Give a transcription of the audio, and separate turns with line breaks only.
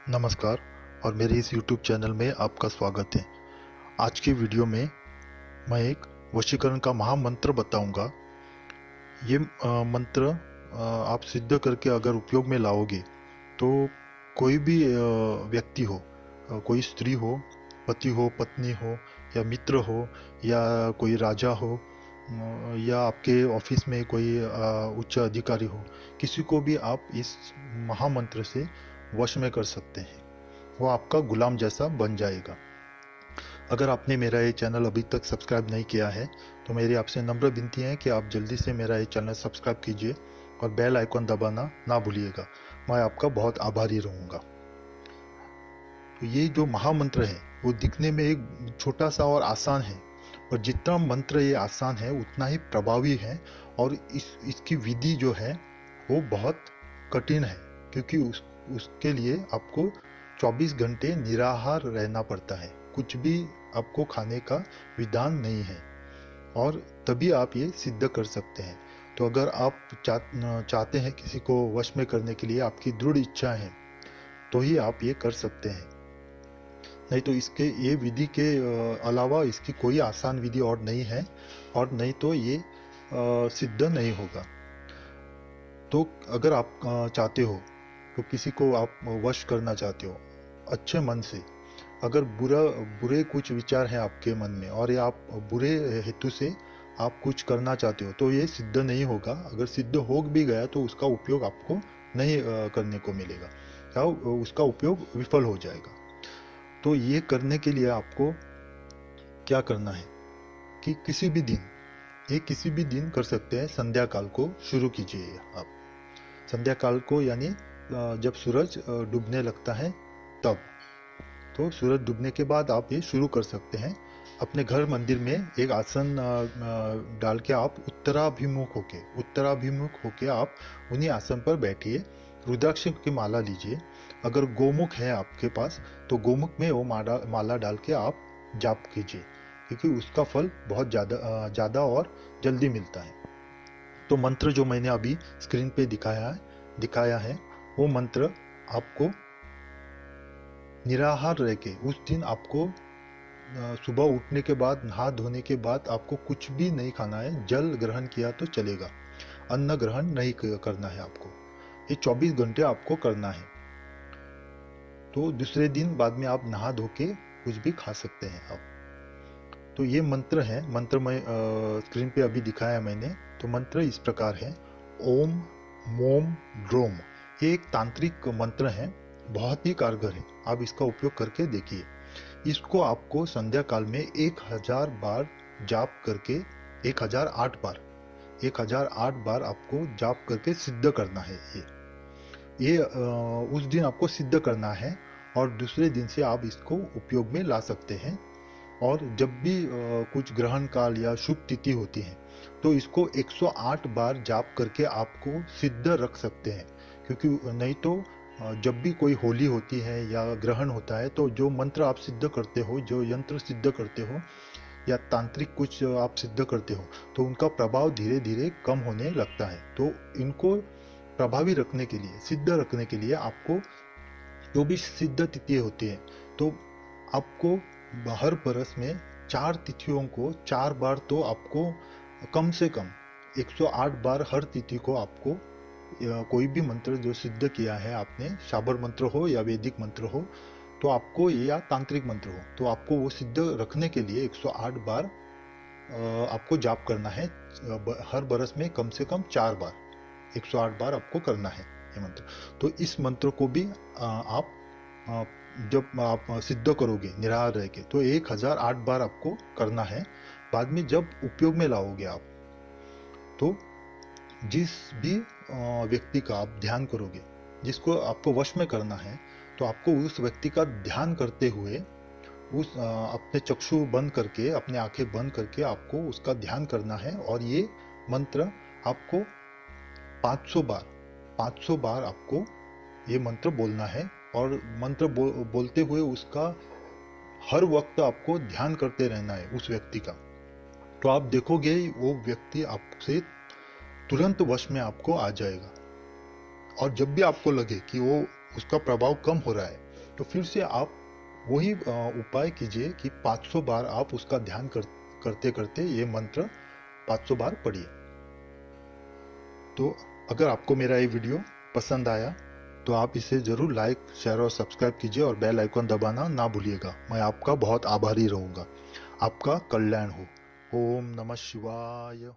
नमस्कार और मेरे इस YouTube चैनल में आपका स्वागत है। आज की वीडियो में मैं एक वशीकरण का महामंत्र बताऊंगा। ये मंत्र आप सिद्ध करके अगर उपयोग में लाओगे तो कोई भी व्यक्ति हो, कोई स्त्री हो, पति हो, पत्नी हो, या मित्र हो, या कोई राजा हो, या आपके ऑफिस में कोई उच्च अधिकारी हो, किसी को भी आप इस महामंत्र से वश में कर सकते हैं। वो आपका गुलाम जैसा बन जाएगा। अगर आपने मेरा ये चैनल अभी तक सब्सक्राइब नहीं किया है तो मेरी आपसे नम्र विनती है कि आप जल्दी से मेरा ये चैनल सब्सक्राइब कीजिए और बेल आइकन दबाना ना भूलिएगा। मैं आपका बहुत आभारी रहूँगा। तो ये जो महामंत्र है वो दिखने में एक छोटा सा और आसान है, पर जितना मंत्र ये आसान है उतना ही प्रभावी है। और इसकी विधि जो है वो बहुत कठिन है, क्योंकि उसके लिए आपको 24 घंटे निराहार रहना पड़ता है। कुछ भी आपको खाने का विधान नहीं है, और तभी आप ये सिद्ध कर सकते हैं। तो अगर आप चाहते हैं किसी को वश में करने के लिए, आपकी दृढ़ इच्छा है, तो ही आप ये कर सकते हैं। नहीं तो इसके ये विधि के अलावा इसकी कोई आसान विधि और नहीं है, और नहीं तो ये सिद्ध नहीं होगा। तो अगर आप चाहते हो, तो किसी को आप वश करना चाहते हो अच्छे मन से, अगर बुरे कुछ विचार हैं आपके मन में और ये आप बुरे हेतु से आप कुछ करना चाहते हो, तो ये सिद्ध नहीं होगा। अगर सिद्ध हो भी गया तो उसका उपयोग आपको नहीं करने को मिलेगा, या उसका उपयोग विफल हो जाएगा। तो ये करने के लिए आपको क्या करना है कि किसी भी दिन कर सकते हैं। संध्या काल को शुरू कीजिए आप। संध्या काल को यानी जब सूरज डूबने लगता है तब। तो सूरज डूबने के बाद आप ये शुरू कर सकते हैं। अपने घर मंदिर में एक आसन डाल के आप उत्तराभिमुख होके आप उन्हीं आसन पर बैठिए। रुद्राक्ष की माला लीजिए। अगर गोमुख है आपके पास तो गोमुख में वो माला डाल के आप जाप कीजिए, क्योंकि उसका फल बहुत ज़्यादा और जल्दी मिलता है। तो मंत्र जो मैंने अभी स्क्रीन पे दिखाया है वो मंत्र आपको निराहार रह के, उस दिन आपको सुबह उठने के बाद, नहा धोने के बाद आपको कुछ भी नहीं खाना है। जल ग्रहण किया तो चलेगा, अन्न ग्रहण नहीं करना है आपको। ये 24 घंटे आपको करना है। तो दूसरे दिन बाद में आप नहा धो के कुछ भी खा सकते हैं आप। तो ये मंत्र है। मंत्र मैं स्क्रीन पे अभी दिखाया मैंने। तो मंत्र इस प्रकार है: ओम मोम ड्रोम। ये एक तांत्रिक मंत्र है, बहुत ही कारगर है। आप इसका उपयोग करके देखिए। इसको आपको संध्या काल में 1000 बार जाप करके, 1008 बार आपको जाप करके सिद्ध करना है। ये उस दिन आपको सिद्ध करना है, और दूसरे दिन से आप इसको उपयोग में ला सकते हैं। और जब भी कुछ ग्रहण काल या शुभ तिथि होती है तो इसको 108 बार जाप करके आपको सिद्ध रख सकते हैं। क्योंकि नहीं तो जब भी कोई होली होती है या ग्रहण होता है, तो जो मंत्र आप सिद्ध करते हो, जो यंत्र सिद्ध करते हो, या तांत्रिक कुछ आप सिद्ध करते हो, तो उनका प्रभाव धीरे धीरे कम होने लगता है। तो इनको प्रभावी रखने के लिए, सिद्ध रखने के लिए आपको जो भी सिद्ध तिथि होती है, तो आपको हर बरस में 4 तिथियों को 4 बार, तो आपको कम से कम 108 बार हर तिथि को आपको कोई भी मंत्र जो सिद्ध किया है आपने, शाबर मंत्र हो या वैदिक मंत्र हो, तो आपको, या तांत्रिक मंत्र हो, तो आपको वो सिद्ध रखने के लिए 108 बार आपको जाप करना है। हर बरस में कम से कम 4 बार, 108 बार आपको करना है ये मंत्र। तो इस मंत्र को भी आप जब आप सिद्ध करोगे निराहार रह के, तो 1008 बार आपको करना है। बाद में जब उपयोग में लाओगे आप, तो जिस भी व्यक्ति का आप ध्यान करोगे, जिसको आपको वश में करना है, तो आपको उस व्यक्ति का ध्यान करते हुए, अपने चक्षु बंद करके, अपने आंखें बंद करके आपको उसका ध्यान करना है। और ये मंत्र आपको 500 बार आपको ये मंत्र बोलना है। और मंत्र बोलते हुए उसका हर वक्त आपको ध्यान करते रहना है उस व्यक्ति का। तो आप देखोगे वो व्यक्ति आपसे तुरंत वश में आपको आ जाएगा। और जब भी आपको लगे कि वो उसका प्रभाव कम हो रहा है, तो फिर से आप वही उपाय कीजिए कि 500 बार आप उसका ध्यान करते करते ये मंत्र 500 बार पढ़िए। तो अगर आपको मेरा ये वीडियो पसंद आया तो आप इसे जरूर लाइक, शेयर और सब्सक्राइब कीजिए और बेल आइकन दबाना ना भूलिएगा। मैं आपका बहुत आभारी रहूंगा। आपका कल्याण हो। ओम नमः शिवाय।